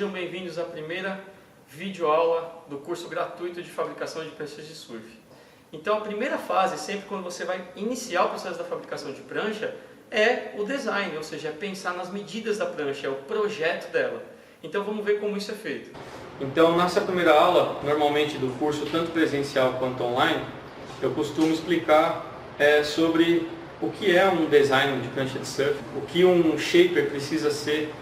Sejam bem-vindos à primeira videoaula do curso gratuito de fabricação de pranchas de surf. Então a primeira fase, sempre quando você vai iniciar o processo da fabricação de prancha, é o design, ou seja, é pensar nas medidas da prancha, é o projeto dela. Então vamos ver como isso é feito. Então nessa primeira aula, normalmente do curso tanto presencial quanto online, eu costumo explicar sobre o que é um design de prancha de surf, o que um shaper precisa ser,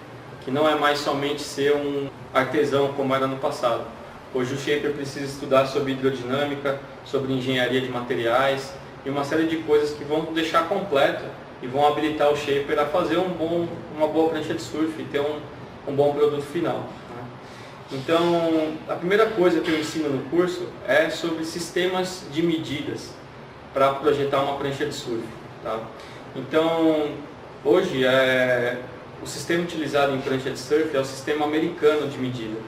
que não é mais somente ser um artesão como era no passado. Hoje o shaper precisa estudar sobre hidrodinâmica, sobre engenharia de materiais e uma série de coisas que vão deixar completo e vão habilitar o shaper a fazer uma boa prancha de surf e ter um bom produto final, né? Então, a primeira coisa que eu ensino no curso é sobre sistemas de medidas para projetar uma prancha de surf, tá? Então, hoje o sistema utilizado em prancha de surf é o sistema americano de medida,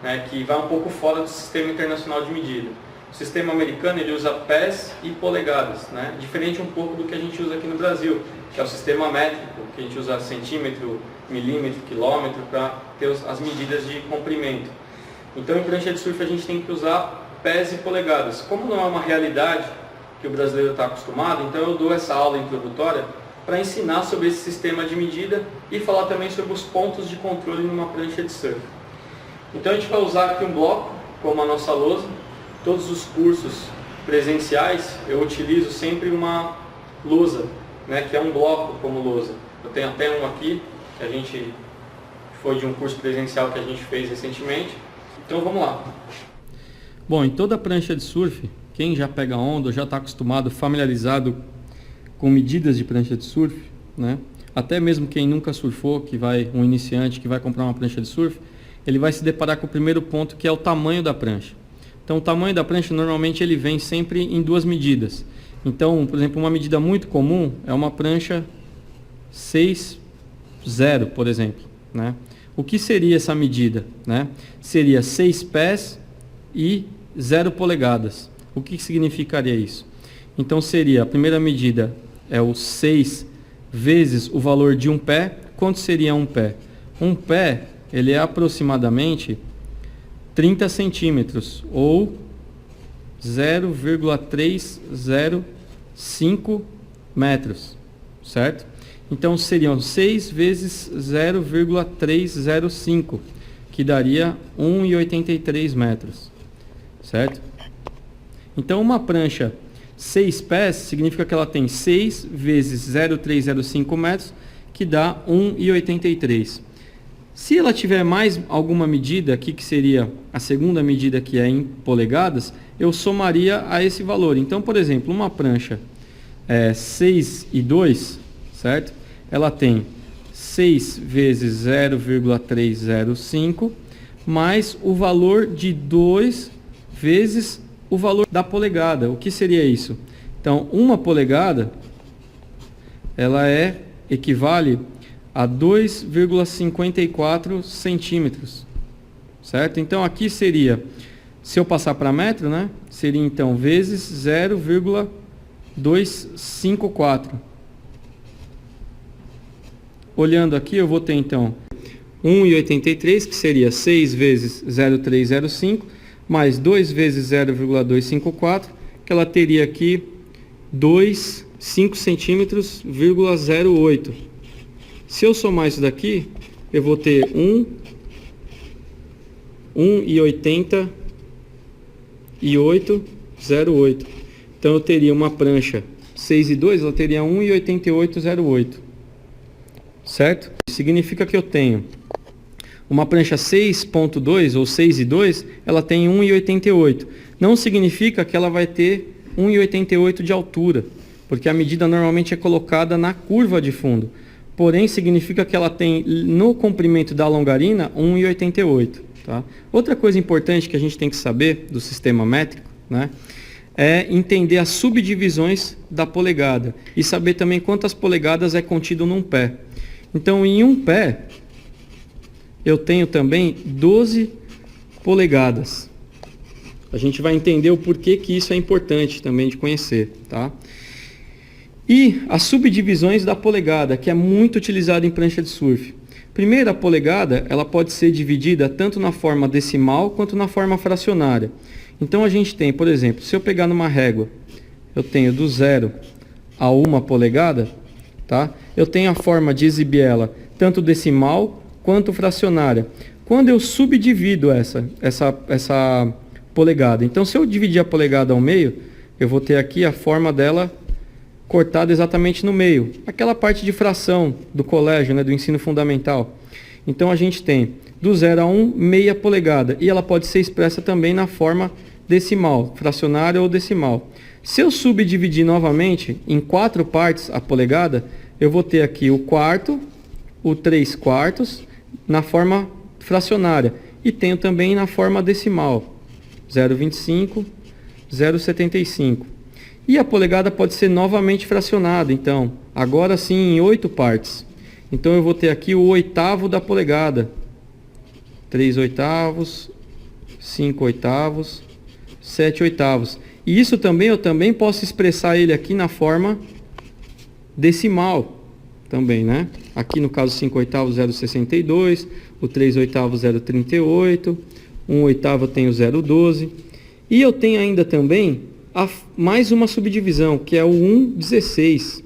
né, que vai um pouco fora do sistema internacional de medida. O sistema americano ele usa pés e polegadas, né, diferente um pouco do que a gente usa aqui no Brasil, que é o sistema métrico, que a gente usa centímetro, milímetro, quilômetro para ter as medidas de comprimento. Então, em prancha de surf a gente tem que usar pés e polegadas. Como não é uma realidade que o brasileiro está acostumado, então eu dou essa aula introdutória para ensinar sobre esse sistema de medida e falar também sobre os pontos de controle numa prancha de surf. Então a gente vai usar aqui um bloco como a nossa lousa. Todos os cursos presenciais eu utilizo sempre uma lousa, né, que é um bloco como lousa. Eu tenho até um aqui, que foi de um curso presencial que a gente fez recentemente. Então vamos lá. Bom, em toda prancha de surf, quem já pega onda, já está acostumado, familiarizado com medidas de prancha de surf, né? Até mesmo quem nunca surfou, um iniciante que vai comprar uma prancha de surf, ele vai se deparar com o primeiro ponto, que é o tamanho da prancha. Então o tamanho da prancha normalmente ele vem sempre em duas medidas. Então, por exemplo, uma medida muito comum é uma prancha 6,0, por exemplo, né? O que seria essa medida, né? Seria 6 pés e 0 polegadas. O que significaria isso? Então seria, a primeira medida é o 6 vezes o valor de um pé. Quanto seria um pé? Um pé, ele é aproximadamente 30 centímetros, ou 0,305 metros, certo? Então seriam 6 vezes 0,305, que daria 1,83 metros, certo? Então uma prancha 6 pés significa que ela tem 6 vezes 0,305 metros, que dá 1,83. Se ela tiver mais alguma medida aqui, que seria a segunda medida, que é em polegadas, eu somaria a esse valor. Então, por exemplo, uma prancha 6,2, certo? Ela tem 6 vezes 0,305 mais o valor de 2 vezes o valor da polegada. O que seria isso? Então, uma polegada ela equivale a 2,54 centímetros, certo? Então aqui seria, se eu passar para metro, né, seria então vezes 0,254. Olhando aqui, eu vou ter então 1,83, que seria 6 vezes 0,305, mais 2 vezes 0,254, que ela teria aqui 5 centímetros, 0,08. Se eu somar isso daqui, eu vou ter 1,8808. Então eu teria uma prancha 6,2, ela teria 1,8808, certo? Significa que eu tenho uma prancha 6.2 ou 6,2, ela tem 1,88. Não significa que ela vai ter 1,88 de altura, porque a medida normalmente é colocada na curva de fundo. Porém, significa que ela tem no comprimento da longarina 1,88. Tá? Outra coisa importante que a gente tem que saber do sistema métrico, né, é entender as subdivisões da polegada e saber também quantas polegadas é contido num pé. Então, em um pé, eu tenho também 12 polegadas. A gente vai entender o porquê que isso é importante também de conhecer, tá? E as subdivisões da polegada, que é muito utilizado em prancha de surf. Primeiro, a polegada ela pode ser dividida tanto na forma decimal quanto na forma fracionária. Então a gente tem, por exemplo, se eu pegar numa régua, eu tenho do 0 a 1 polegada, tá? Eu tenho a forma de exibir ela tanto decimal quanto fracionária. Quando eu subdivido essa polegada, então se eu dividir a polegada ao meio, eu vou ter aqui a forma dela cortada exatamente no meio. Aquela parte de fração do colégio, né, do ensino fundamental. Então a gente tem do 0 a 1, meia polegada. E ela pode ser expressa também na forma decimal, fracionária ou decimal. Se eu subdividir novamente em 4 partes a polegada, eu vou ter aqui o quarto, o 3 quartos, na forma fracionária. E tenho também na forma decimal, 0,25, 0,75. E a polegada pode ser novamente fracionada, então, agora sim em 8 partes. Então eu vou ter aqui o oitavo da polegada. 3 oitavos, 5 oitavos, 7 oitavos. E isso também, eu também posso expressar ele aqui na forma decimal, também, né? Aqui no caso 5 oitavos, 0,62, o 3 oitavos, 0,38, 1 oitavo eu tenho 0,12. E eu tenho ainda também mais uma subdivisão, que é o 1,16.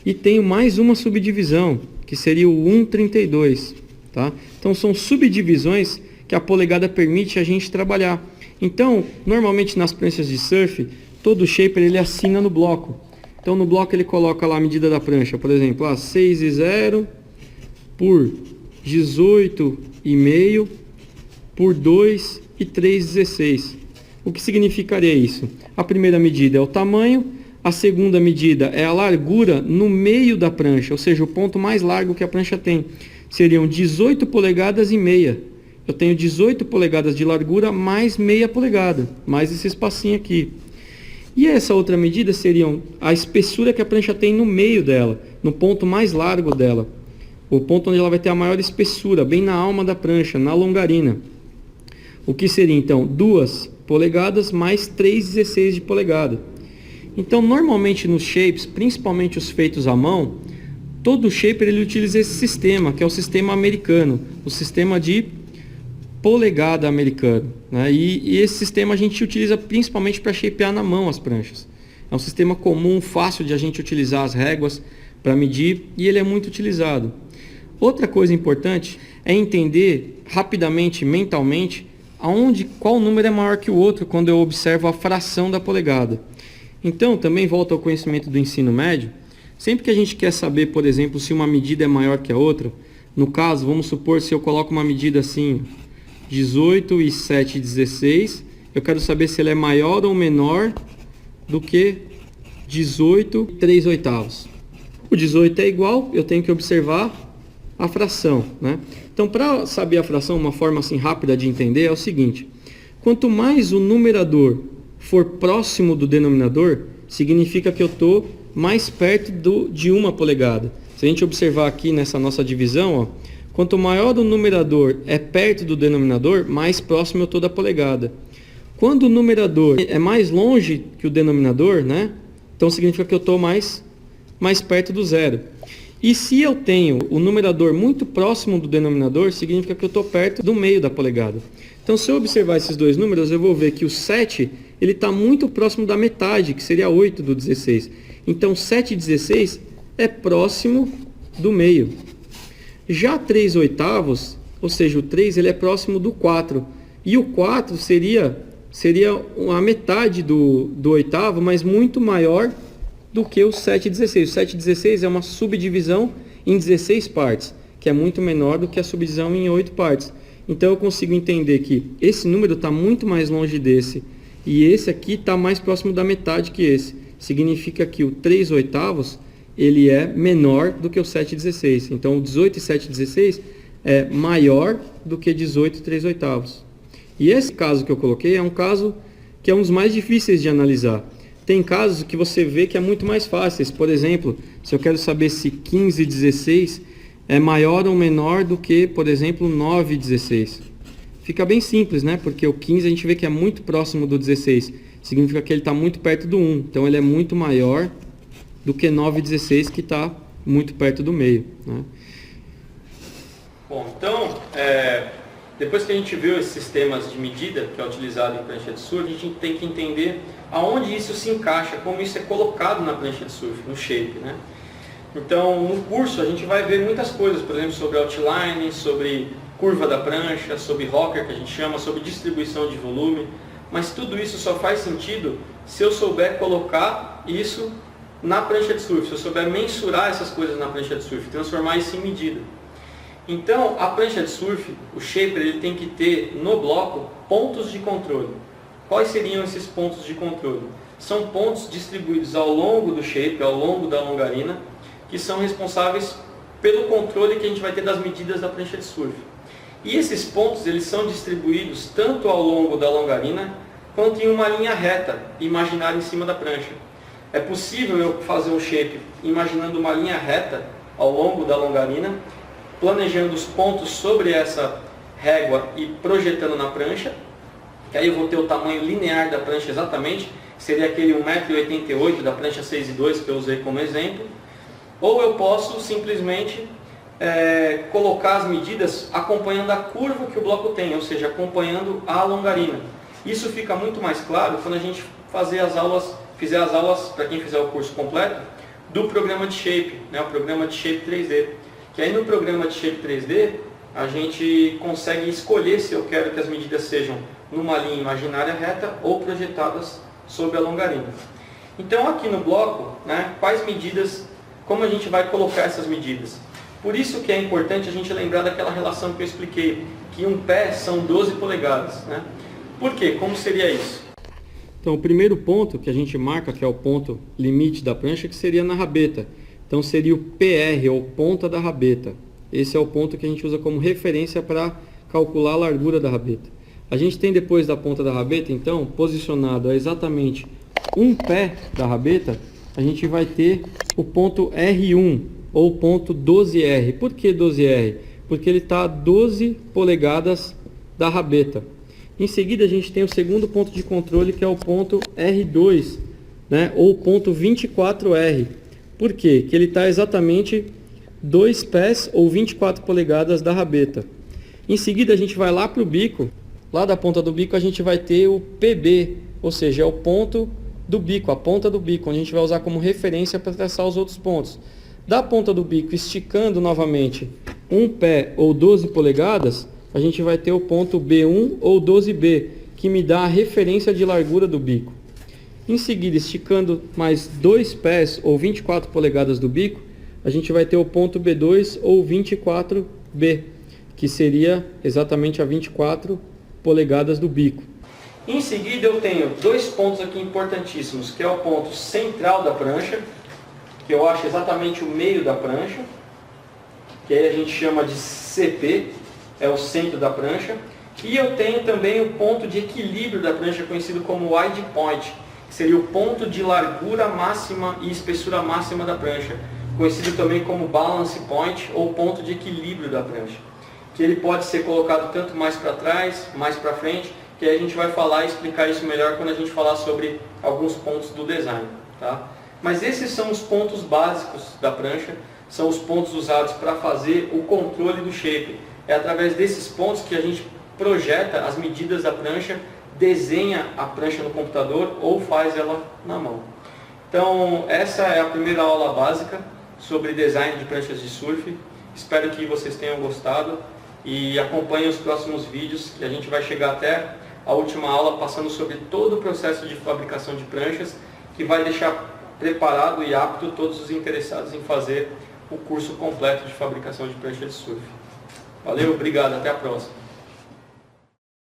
E tenho mais uma subdivisão, que seria o 1,32. Tá? Então são subdivisões que a polegada permite a gente trabalhar. Então, normalmente nas pranchas de surf, todo shaper ele assina no bloco. Então no bloco ele coloca lá a medida da prancha, por exemplo, 6,0 por 18,5 por 2 e 3,16. O que significaria isso? A primeira medida é o tamanho, a segunda medida é a largura no meio da prancha, ou seja, o ponto mais largo que a prancha tem. Seriam 18 polegadas e meia. Eu tenho 18 polegadas de largura mais meia polegada, mais esse espacinho aqui. E essa outra medida seria a espessura que a prancha tem no meio dela, no ponto mais largo dela. O ponto onde ela vai ter a maior espessura, bem na alma da prancha, na longarina. O que seria então 2 polegadas mais 3,16 de polegada. Então normalmente nos shapes, principalmente os feitos à mão, todo shaper ele utiliza esse sistema, que é o sistema americano, o sistema de polegada americano, né? E esse sistema a gente utiliza principalmente para shapear na mão as pranchas. É um sistema comum, fácil de a gente utilizar as réguas para medir e ele é muito utilizado. Outra coisa importante é entender rapidamente, mentalmente, qual número é maior que o outro quando eu observo a fração da polegada. Então, também volta ao conhecimento do ensino médio, sempre que a gente quer saber, por exemplo, se uma medida é maior que a outra, no caso, vamos supor, se eu coloco uma medida assim, 18 e 7,16, eu quero saber se ela é maior ou menor do que 18 e 3 oitavos. O 18 é igual, eu tenho que observar a fração, né? Então, para saber a fração, uma forma assim rápida de entender é o seguinte: quanto mais o numerador for próximo do denominador, significa que eu estou mais perto de 1 polegada. Se a gente observar aqui nessa nossa divisão, ó, quanto maior o numerador é perto do denominador, mais próximo eu estou da polegada. Quando o numerador é mais longe que o denominador, né? Então significa que eu estou mais perto do zero. E se eu tenho o numerador muito próximo do denominador, significa que eu estou perto do meio da polegada. Então, se eu observar esses dois números, eu vou ver que o 7 ele está muito próximo da metade, que seria 8 do 16. Então, 7,16 é próximo do meio. Já 3 oitavos, ou seja, o 3 ele é próximo do 4. E o 4 seria a metade do oitavo, mas muito maior do que o 7,16. O 7,16 é uma subdivisão em 16 partes, que é muito menor do que a subdivisão em 8 partes. Então eu consigo entender que esse número está muito mais longe desse, e esse aqui está mais próximo da metade que esse. Significa que o 3 oitavos ele é menor do que o 7,16. Então o 18 e 7,16 é maior do que 18 e 3 oitavos. E esse caso que eu coloquei é um caso que é um dos mais difíceis de analisar. Tem casos que você vê que é muito mais fáceis. Por exemplo, se eu quero saber se 15,16 é maior ou menor do que, por exemplo, 9,16. Fica bem simples, né? Porque o 15 a gente vê que é muito próximo do 16. Significa que ele está muito perto do 1. Então ele é muito maior do que 9,16, que está muito perto do meio, né? Bom, então, depois que a gente viu esses sistemas de medida que é utilizado em prancha de surf, a gente tem que entender aonde isso se encaixa, como isso é colocado na prancha de surf, no shape, né? Então, no curso a gente vai ver muitas coisas, por exemplo, sobre outline, sobre curva da prancha, sobre rocker, que a gente chama, sobre distribuição de volume, mas tudo isso só faz sentido se eu souber colocar isso na prancha de surf, se eu souber mensurar essas coisas na prancha de surf, transformar isso em medida. Então, a prancha de surf, o shaper, ele tem que ter no bloco pontos de controle. Quais seriam esses pontos de controle? São pontos distribuídos ao longo do shaper, ao longo da longarina, que são responsáveis pelo controle que a gente vai ter das medidas da prancha de surf. E esses pontos, eles são distribuídos tanto ao longo da longarina, quanto em uma linha reta, imaginária em cima da prancha. É possível eu fazer um shape imaginando uma linha reta ao longo da longarina, planejando os pontos sobre essa régua e projetando na prancha, que aí eu vou ter o tamanho linear da prancha exatamente, seria aquele 1,88 m da prancha 6,2 que eu usei como exemplo. Ou eu posso simplesmente colocar as medidas acompanhando a curva que o bloco tem, ou seja, acompanhando a longarina. Isso fica muito mais claro quando a gente fizer as aulas, para quem fizer o curso completo, do programa de Shape, né, o programa de Shape 3D. Que aí no programa de Shape 3D, a gente consegue escolher se eu quero que as medidas sejam numa linha imaginária reta ou projetadas sobre a longarina. Então aqui no bloco, né, quais medidas, como a gente vai colocar essas medidas? Por isso que é importante a gente lembrar daquela relação que eu expliquei, que um pé são 12 polegadas. Né? Por quê? Como seria isso? Então, o primeiro ponto que a gente marca, que é o ponto limite da prancha, que seria na rabeta. Então, seria o PR, ou ponta da rabeta. Esse é o ponto que a gente usa como referência para calcular a largura da rabeta. A gente tem depois da ponta da rabeta, então, posicionado a exatamente um pé da rabeta, a gente vai ter o ponto R1, ou ponto 12R. Por que 12R? Porque ele está a 12 polegadas da rabeta. Em seguida, a gente tem o segundo ponto de controle, que é o ponto R2, né? Ou ponto 24R. Por quê? Que ele está exatamente 2 pés ou 24 polegadas da rabeta. Em seguida, a gente vai lá para o bico. Lá da ponta do bico, a gente vai ter o PB, ou seja, é o ponto do bico, a ponta do bico, onde a gente vai usar como referência para traçar os outros pontos. Da ponta do bico, esticando novamente um pé ou 12 polegadas, a gente vai ter o ponto B1 ou 12B, que me dá a referência de largura do bico. Em seguida, esticando mais 2 pés ou 24 polegadas do bico, a gente vai ter o ponto B2 ou 24B, que seria exatamente a 24 polegadas do bico. Em seguida, eu tenho 2 pontos aqui importantíssimos, que é o ponto central da prancha, que eu acho exatamente o meio da prancha, que aí a gente chama de CP, é o centro da prancha. E eu tenho também o ponto de equilíbrio da prancha, conhecido como wide point, que seria o ponto de largura máxima e espessura máxima da prancha, conhecido também como balance point, ou ponto de equilíbrio da prancha, que ele pode ser colocado tanto mais para trás, mais para frente, que aí a gente vai falar e explicar isso melhor quando a gente falar sobre alguns pontos do design. Tá? Mas esses são os pontos básicos da prancha, são os pontos usados para fazer o controle do shape. É através desses pontos que a gente projeta as medidas da prancha, desenha a prancha no computador ou faz ela na mão. Então, essa é a primeira aula básica sobre design de pranchas de surf. Espero que vocês tenham gostado e acompanhem os próximos vídeos, que a gente vai chegar até a última aula passando sobre todo o processo de fabricação de pranchas, que vai deixar preparado e apto todos os interessados em fazer o curso completo de fabricação de prancha de surf. Valeu, obrigado, até a próxima.